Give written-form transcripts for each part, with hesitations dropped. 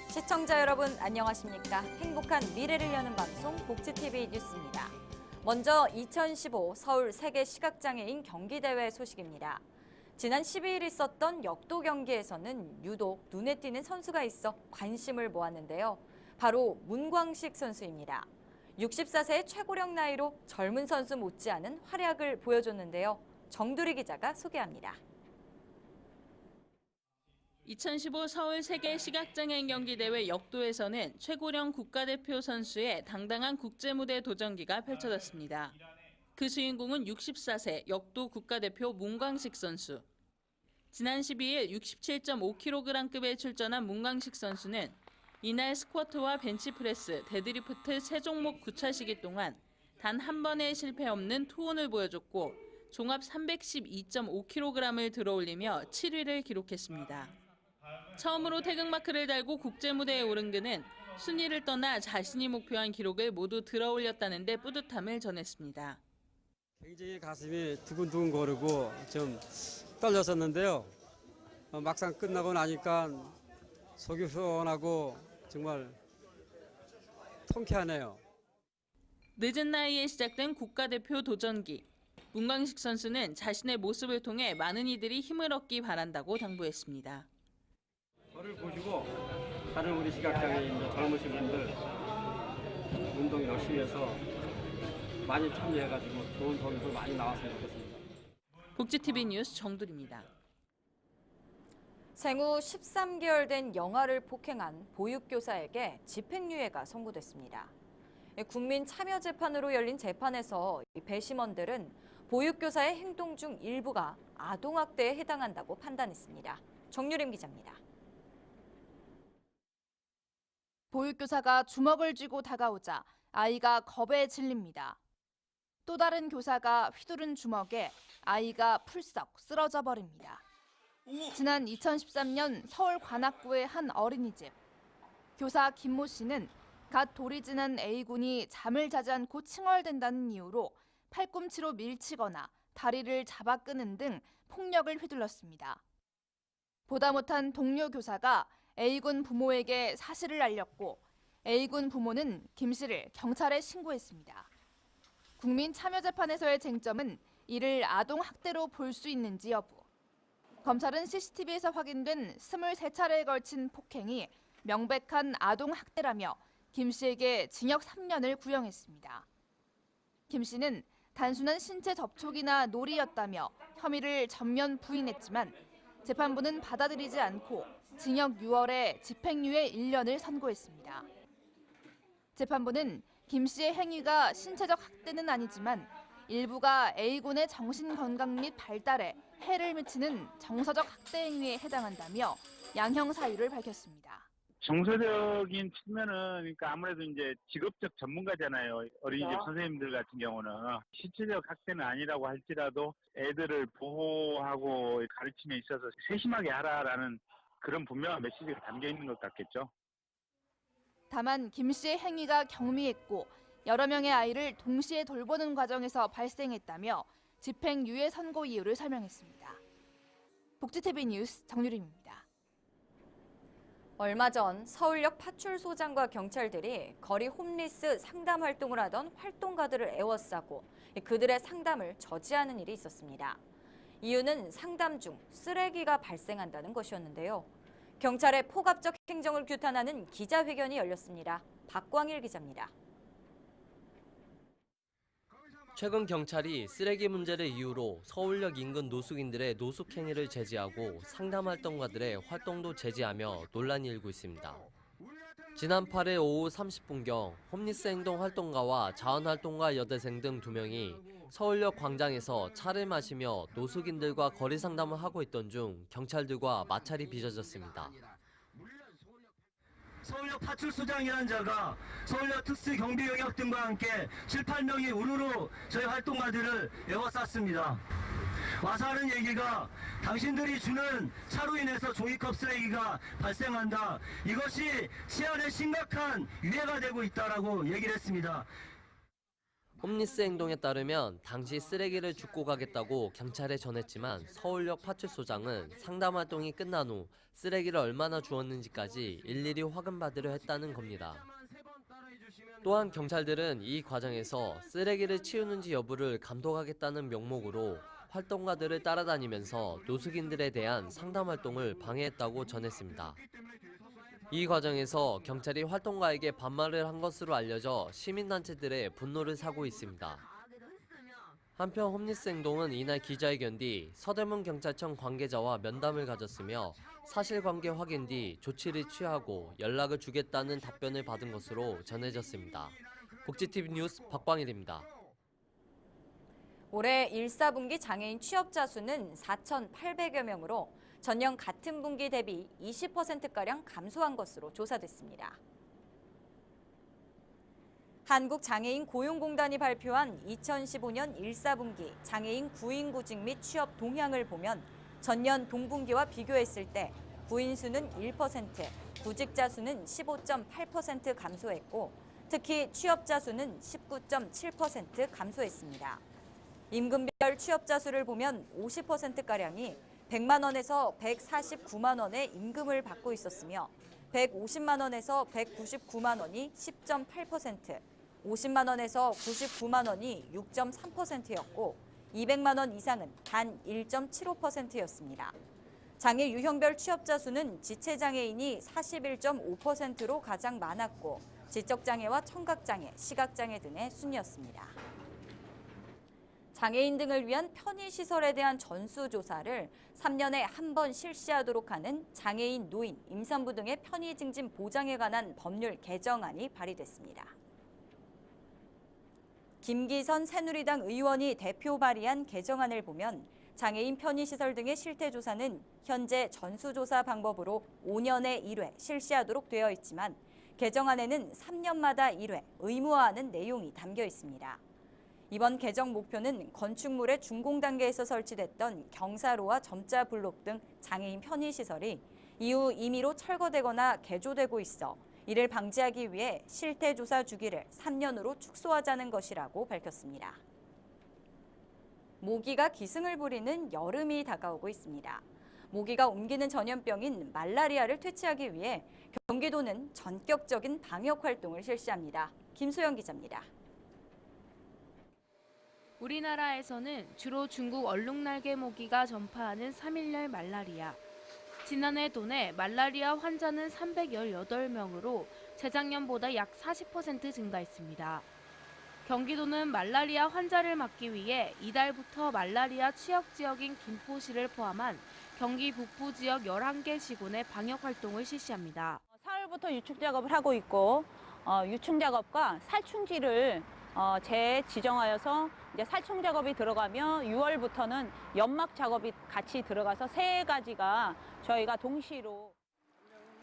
시청자 여러분 안녕하십니까? 행복한 미래를 여는 방송 복지TV 뉴스입니다. 먼저 2015 서울 세계 시각장애인 경기대회 소식입니다. 지난 12일 있었던 역도 경기에서는 유독 눈에 띄는 선수가 있어 관심을 모았는데요. 바로 문광식 선수입니다. 64세의 최고령 나이로 젊은 선수 못지않은 활약을 보여줬는데요. 정두리 기자가 소개합니다. 2015 서울 세계 시각장애인 경기대회 역도에서는 최고령 국가대표 선수의 당당한 국제무대 도전기가 펼쳐졌습니다. 그 주인공은 64세 역도 국가대표 문광식 선수. 지난 12일 67.5kg급에 출전한 문광식 선수는 이날 스쿼트와 벤치프레스, 데드리프트 세 종목 9차 시기 동안 단 한 번의 실패 없는 투혼을 보여줬고 종합 312.5kg을 들어올리며 7위를 기록했습니다. 처음으로 태극마크를 달고 국제무대에 오른 그는 순위를 떠나 자신이 목표한 기록을 모두 들어올렸다는 데 뿌듯함을 전했습니다. 굉장히 가슴이 두근두근 거리고 좀 떨렸었는데요. 막상 끝나고 나니까 속이 후원하고 정말 통쾌하네요. 늦은 나이에 시작된 국가대표 도전기. 문광식 선수는 자신의 모습을 통해 많은 이들이 힘을 얻기 바란다고 당부했습니다. 저를 보시고 다른 우리 시각장애인 젊으신 분들 운동 열심히 해서 많이 참여해가지고 좋은 선수 많이 나왔으면 좋겠습니다. 복지TV 뉴스 정두리입니다. 생후 13개월 된 영아를 폭행한 보육교사에게 집행유예가 선고됐습니다. 국민 참여 재판으로 열린 재판에서 배심원들은 보육교사의 행동 중 일부가 아동학대에 해당한다고 판단했습니다. 정유림 기자입니다. 보육교사가 주먹을 쥐고 다가오자 아이가 겁에 질립니다. 또 다른 교사가 휘두른 주먹에 아이가 풀썩 쓰러져 버립니다. 지난 2013년 서울 관악구의 한 어린이집. 교사 김모 씨는 갓 돌이 지난 A군이 잠을 자지 않고 칭얼댄다는 이유로 팔꿈치로 밀치거나 다리를 잡아 끄는 등 폭력을 휘둘렀습니다. 보다 못한 동료 교사가 A군 부모에게 사실을 알렸고 A군 부모는 김 씨를 경찰에 신고했습니다. 국민참여재판에서의 쟁점은 이를 아동학대로 볼 수 있는지 여부. 검찰은 CCTV에서 확인된 23차례에 걸친 폭행이 명백한 아동학대라며 김 씨에게 징역 3년을 구형했습니다. 김 씨는 단순한 신체 접촉이나 놀이였다며 혐의를 전면 부인했지만 재판부는 받아들이지 않고 징역 6월에 집행유예 1년을 선고했습니다. 재판부는 김 씨의 행위가 신체적 학대는 아니지만 일부가 A군의 정신 건강 및 발달에 해를 미치는 정서적 학대 행위에 해당한다며 양형 사유를 밝혔습니다. 정서적인 측면은 그러니까 아무래도 이제 직업적 전문가잖아요. 어린이집 선생님들 같은 경우는 신체적 학대는 아니라고 할지라도 애들을 보호하고 가르침에 있어서 세심하게 하라라는 그런 분명한 메시지가 담겨 있는 것 같겠죠. 다만 김 씨의 행위가 경미했고 여러 명의 아이를 동시에 돌보는 과정에서 발생했다며 집행유예 선고 이유를 설명했습니다. 복지TV 뉴스 정유림입니다. 얼마 전 서울역 파출소장과 경찰들이 거리 홈리스 상담 활동을 하던 활동가들을 에워싸고 그들의 상담을 저지하는 일이 있었습니다. 이유는 상담 중 쓰레기가 발생한다는 것이었는데요. 경찰의 폭압적 행정을 규탄하는 기자회견이 열렸습니다. 박광일 기자입니다. 최근 경찰이 쓰레기 문제를 이유로 서울역 인근 노숙인들의 노숙 행위를 제지하고 상담 활동가들의 활동도 제지하며 논란이 일고 있습니다. 지난 8일 오후 30분경 홈리스 행동 활동가와 자원활동가 여대생 등 2명이 서울역 광장에서 차를 마시며 노숙인들과 거리 상담을 하고 있던 중 경찰들과 마찰이 빚어졌습니다. 서울역 파출소장이라는 자가 서울역 특수경비영역 등과 함께 7, 8명이 우르르 저희 활동가들을 에워쌌습니다. 와서 하는 얘기가 당신들이 주는 차로 인해서 종이컵 쓰레기가 발생한다. 이것이 치안에 심각한 위해가 되고 있다라고 얘기를 했습니다. 홈리스 행동에 따르면 당시 쓰레기를 줍고 가겠다고 경찰에 전했지만 서울역 파출소장은 상담 활동이 끝난 후 쓰레기를 얼마나 주었는지까지 일일이 확인받으려 했다는 겁니다. 또한 경찰들은 이 과정에서 쓰레기를 치우는지 여부를 감독하겠다는 명목으로 활동가들을 따라다니면서 노숙인들에 대한 상담 활동을 방해했다고 전했습니다. 이 과정에서 경찰이 활동가에게 반말을 한 것으로 알려져 시민단체들의 분노를 사고 있습니다. 한편 홈리스 행동은 이날 기자회견 뒤 서대문 경찰청 관계자와 면담을 가졌으며 사실관계 확인 뒤 조치를 취하고 연락을 주겠다는 답변을 받은 것으로 전해졌습니다. 복지TV 뉴스 박광일입니다. 올해 1, 4분기 장애인 취업자 수는 4,800여 명으로 전년 같은 분기 대비 20%가량 감소한 것으로 조사됐습니다. 한국장애인 고용공단이 발표한 2015년 1, 4분기 장애인 구인 구직 및 취업 동향을 보면 전년 동분기와 비교했을 때 구인 수는 1%, 구직자 수는 15.8% 감소했고 특히 취업자 수는 19.7% 감소했습니다. 임금별 취업자 수를 보면 50%가량이 100만 원에서 149만 원의 임금을 받고 있었으며 150만 원에서 199만 원이 10.8%, 50만 원에서 99만 원이 6.3%였고 200만 원 이상은 단 1.75%였습니다. 장애 유형별 취업자 수는 지체장애인이 41.5%로 가장 많았고 지적장애와 청각장애, 시각장애 등의 순이었습니다. 장애인 등을 위한 편의시설에 대한 전수조사를 3년에 한 번 실시하도록 하는 장애인, 노인, 임산부 등의 편의 증진 보장에 관한 법률 개정안이 발의됐습니다. 김기선 새누리당 의원이 대표 발의한 개정안을 보면 장애인 편의시설 등의 실태조사는 현재 전수조사 방법으로 5년에 1회 실시하도록 되어 있지만 개정안에는 3년마다 1회 의무화하는 내용이 담겨 있습니다. 이번 개정 목표는 건축물의 준공 단계에서 설치됐던 경사로와 점자 블록 등 장애인 편의시설이 이후 임의로 철거되거나 개조되고 있어 이를 방지하기 위해 실태조사 주기를 3년으로 축소하자는 것이라고 밝혔습니다. 모기가 기승을 부리는 여름이 다가오고 있습니다. 모기가 옮기는 전염병인 말라리아를 퇴치하기 위해 경기도는 전격적인 방역 활동을 실시합니다. 김소영 기자입니다. 우리나라에서는 주로 중국 얼룩날개 모기가 전파하는 3일열 말라리아. 지난해 도내 말라리아 환자는 318명으로 재작년보다 약 40% 증가했습니다. 경기도는 말라리아 환자를 막기 위해 이달부터 말라리아 취약 지역인 김포시를 포함한 경기 북부 지역 11개 시군의 방역 활동을 실시합니다. 4월부터 유축 작업을 하고 있고 유축 작업과 살충제를 재지정하여서 이제 살충 작업이 들어가며 6월부터는 연막 작업이 같이 들어가서 세 가지가 저희가 동시로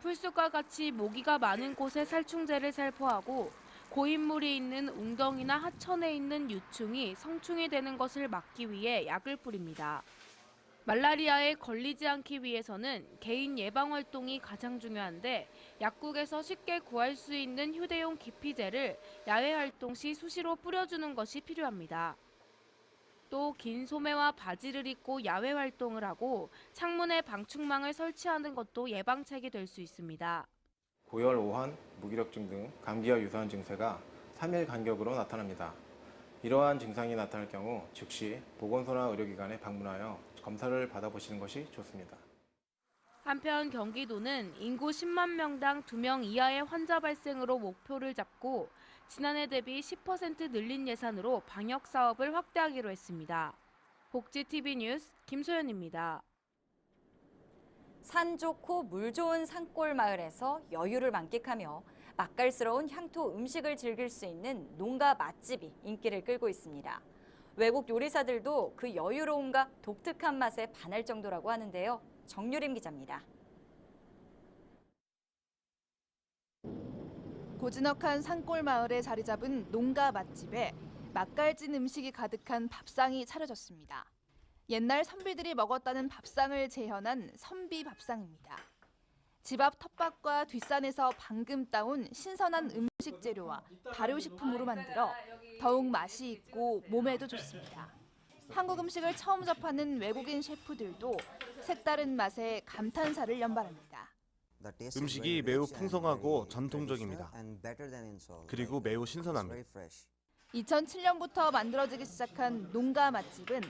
풀숲과 같이 모기가 많은 곳에 살충제를 살포하고 고인물이 있는 웅덩이나 하천에 있는 유충이 성충이 되는 것을 막기 위해 약을 뿌립니다. 말라리아에 걸리지 않기 위해서는 개인 예방 활동이 가장 중요한데 약국에서 쉽게 구할 수 있는 휴대용 기피제를 야외 활동 시 수시로 뿌려주는 것이 필요합니다. 또 긴 소매와 바지를 입고 야외 활동을 하고 창문에 방충망을 설치하는 것도 예방책이 될 수 있습니다. 고열, 오한, 무기력증 등 감기와 유사한 증세가 3일 간격으로 나타납니다. 이러한 증상이 나타날 경우 즉시 보건소나 의료기관에 방문하여 검사를 받아보시는 것이 좋습니다. 한편 경기도는 인구 10만 명당 2명 이하의 환자 발생으로 목표를 잡고 지난해 대비 10% 늘린 예산으로 방역 사업을 확대하기로 했습니다. 복지TV 뉴스 김소연입니다. 산 좋고 물 좋은 산골 마을에서 여유를 만끽하며 맛깔스러운 향토 음식을 즐길 수 있는 농가 맛집이 인기를 끌고 있습니다. 외국 요리사들도 그 여유로움과 독특한 맛에 반할 정도라고 하는데요. 정유림 기자입니다. 고즈넉한 산골 마을에 자리 잡은 농가 맛집에 맛깔진 음식이 가득한 밥상이 차려졌습니다. 옛날 선비들이 먹었다는 밥상을 재현한 선비 밥상입니다. 집 앞 텃밭과 뒷산에서 방금 따온 신선한 음식 음식 재료와 발효식품으로 만들어 더욱 맛이 있고 몸에도 좋습니다. 한국 음식을 처음 접하는 외국인 셰프들도 색다른 맛에 감탄사를 연발합니다. 음식이 매우 풍성하고 전통적입니다. 그리고 매우 신선합니다. 2007년부터 만들어지기 시작한 농가 맛집은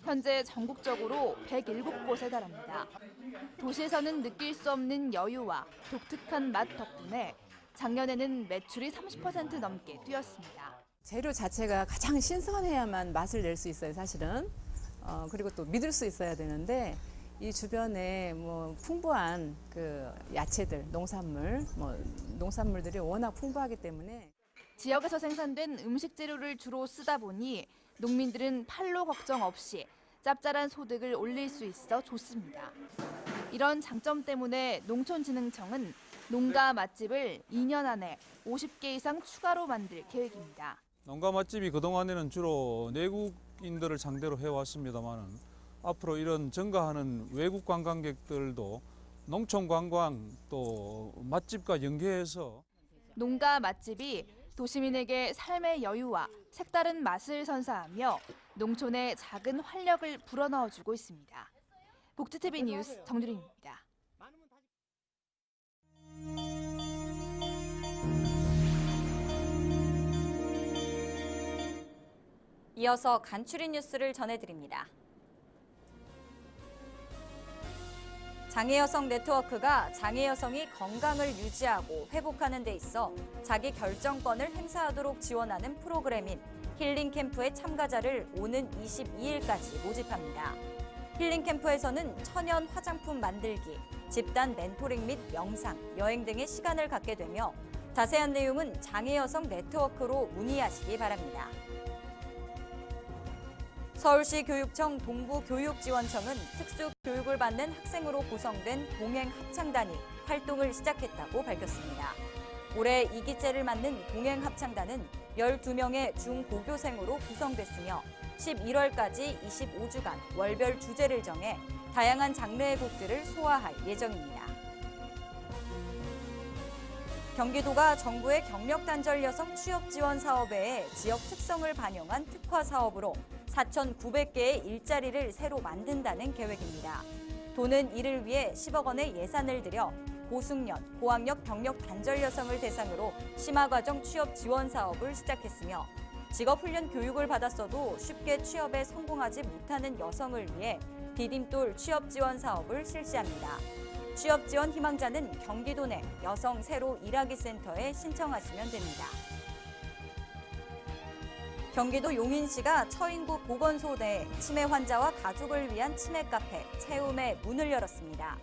현재 전국적으로 107곳에 달합니다. 도시에서는 느낄 수 없는 여유와 독특한 맛 덕분에 작년에는 매출이 30% 넘게 뛰었습니다. 재료 자체가 가장 신선해야만 맛을 낼 수 있어요, 사실은. 그리고 또 믿을 수 있어야 되는데 이 주변에 풍부한 그 야채들, 농산물들이 워낙 풍부하기 때문에 지역에서 생산된 음식 재료를 주로 쓰다 보니 농민들은 판로 걱정 없이 짭짤한 소득을 올릴 수 있어 좋습니다. 이런 장점 때문에 농촌진흥청은 농가 맛집을 2년 안에 50개 이상 추가로 만들 계획입니다. 농가 맛집이 그동안에는 주로 내국인들을 상대로 해왔습니다만 앞으로 이런 증가하는 외국 관광객들도 농촌 관광 또 맛집과 연계해서 농가 맛집이 도시민에게 삶의 여유와 색다른 맛을 선사하며 농촌에 작은 활력을 불어넣어주고 있습니다. 복지TV 뉴스 정유림입니다. 이어서 간추린 뉴스를 전해드립니다. 장애여성 네트워크가 장애여성이 건강을 유지하고 회복하는 데 있어 자기 결정권을 행사하도록 지원하는 프로그램인 힐링캠프의 참가자를 오는 22일까지 모집합니다. 힐링캠프에서는 천연 화장품 만들기, 집단 멘토링 및 명상, 여행 등의 시간을 갖게 되며 자세한 내용은 장애여성 네트워크로 문의하시기 바랍니다. 서울시 교육청 동부교육지원청은 특수교육을 받는 학생으로 구성된 동행합창단이 활동을 시작했다고 밝혔습니다. 올해 2기째를 맞는 동행합창단은 12명의 중고교생으로 구성됐으며 11월까지 25주간 월별 주제를 정해 다양한 장르의 곡들을 소화할 예정입니다. 경기도가 정부의 경력단절 여성 취업 지원 사업에 지역 특성을 반영한 특화 사업으로 4,900개의 일자리를 새로 만든다는 계획입니다. 도는 이를 위해 10억 원의 예산을 들여 고숙련, 고학력 경력 단절 여성을 대상으로 심화과정 취업 지원 사업을 시작했으며 직업훈련 교육을 받았어도 쉽게 취업에 성공하지 못하는 여성을 위해 디딤돌 취업 지원 사업을 실시합니다. 취업 지원 희망자는 경기도 내 여성 새로 일하기 센터에 신청하시면 됩니다. 경기도 용인시가 처인구 보건소 내 치매 환자와 가족을 위한 치매 카페 채움의 문을 열었습니다.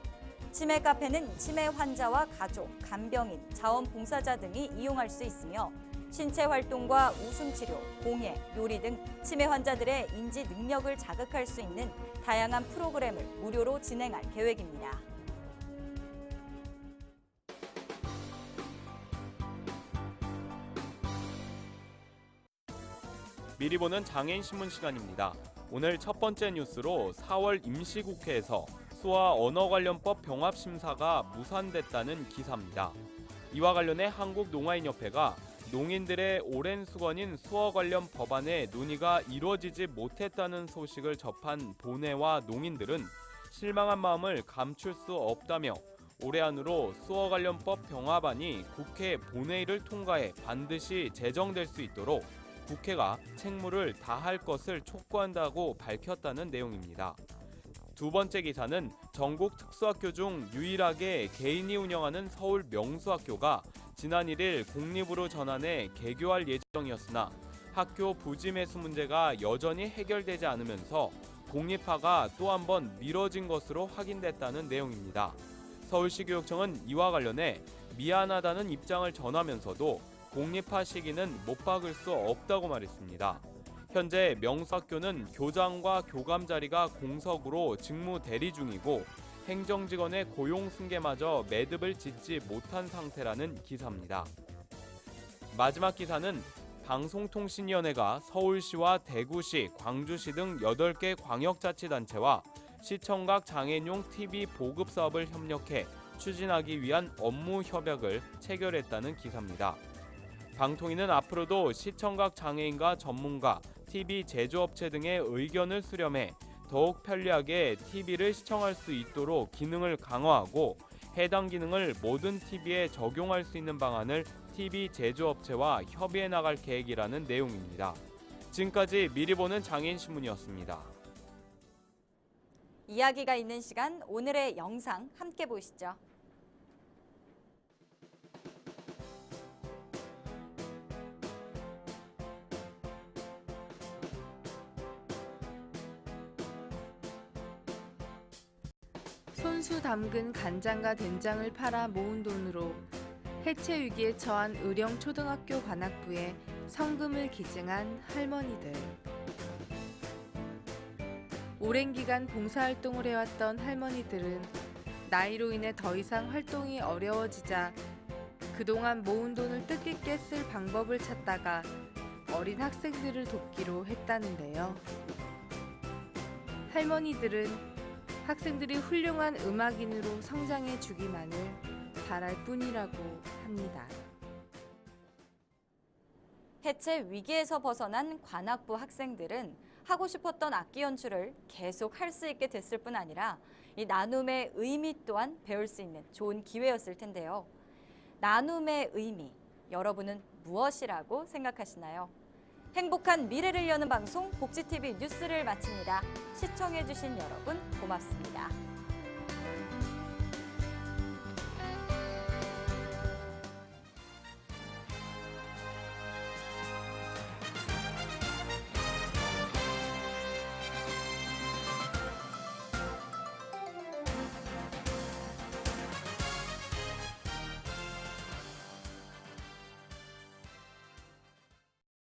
치매 카페는 치매 환자와 가족, 간병인, 자원봉사자 등이 이용할 수 있으며 신체 활동과 웃음치료, 공예, 요리 등 치매 환자들의 인지 능력을 자극할 수 있는 다양한 프로그램을 무료로 진행할 계획입니다. 미리 보는 장애인 신문 시간입니다. 오늘 첫 번째 뉴스로 4월 임시국회에서 수화 언어관련법 병합 심사가 무산됐다는 기사입니다. 이와 관련해 한국농아인협회가 농인들의 오랜 수건인 수어 관련 법안의 논의가 이루어지지 못했다는 소식을 접한 본회와 농인들은 실망한 마음을 감출 수 없다며 올해 안으로 수어 관련법 병합안이 국회 본회의를 통과해 반드시 제정될 수 있도록 국회가 책무를 다할 것을 촉구한다고 밝혔다는 내용입니다. 두 번째 기사는 전국 특수학교 중 유일하게 개인이 운영하는 서울 명수학교가 지난 1일 공립으로 전환해 개교할 예정이었으나 학교 부지 매수 문제가 여전히 해결되지 않으면서 공립화가 또 한 번 미뤄진 것으로 확인됐다는 내용입니다. 서울시 교육청은 이와 관련해 미안하다는 입장을 전하면서도 공립화 시기는 못 박을 수 없다고 말했습니다. 현재 명수학교는 교장과 교감 자리가 공석으로 직무 대리 중이고 행정직원의 고용 승계마저 매듭을 짓지 못한 상태라는 기사입니다. 마지막 기사는 방송통신위원회가 서울시와 대구시, 광주시 등 8개 광역자치단체와 시청각 장애인용 TV 보급 사업을 협력해 추진하기 위한 업무 협약을 체결했다는 기사입니다. 방통위는 앞으로도 시청각 장애인과 전문가, TV 제조업체 등의 의견을 수렴해 더욱 편리하게 TV를 시청할 수 있도록 기능을 강화하고 해당 기능을 모든 TV에 적용할 수 있는 방안을 TV 제조업체와 협의해 나갈 계획이라는 내용입니다. 지금까지 미리 보는 장애인신문이었습니다. 이야기가 있는 시간, 오늘의 영상 함께 보시죠. 손수 담근 간장과 된장을 팔아 모은 돈으로 해체 위기에 처한 의령 초등학교 관악부에 성금을 기증한 할머니들. 오랜 기간 봉사활동을 해왔던 할머니들은 나이로 인해 더 이상 활동이 어려워지자 그동안 모은 돈을 뜻깊게 쓸 방법을 찾다가 어린 학생들을 돕기로 했다는데요. 할머니들은 학생들이 훌륭한 음악인으로 성장해 주기만을 바랄 뿐이라고 합니다. 해체 위기에서 벗어난 관악부 학생들은 하고 싶었던 악기 연주를 계속 할 수 있게 됐을 뿐 아니라 이 나눔의 의미 또한 배울 수 있는 좋은 기회였을 텐데요. 나눔의 의미, 여러분은 무엇이라고 생각하시나요? 행복한 미래를 여는 방송 복지TV 뉴스를 마칩니다. 시청해주신 여러분 고맙습니다.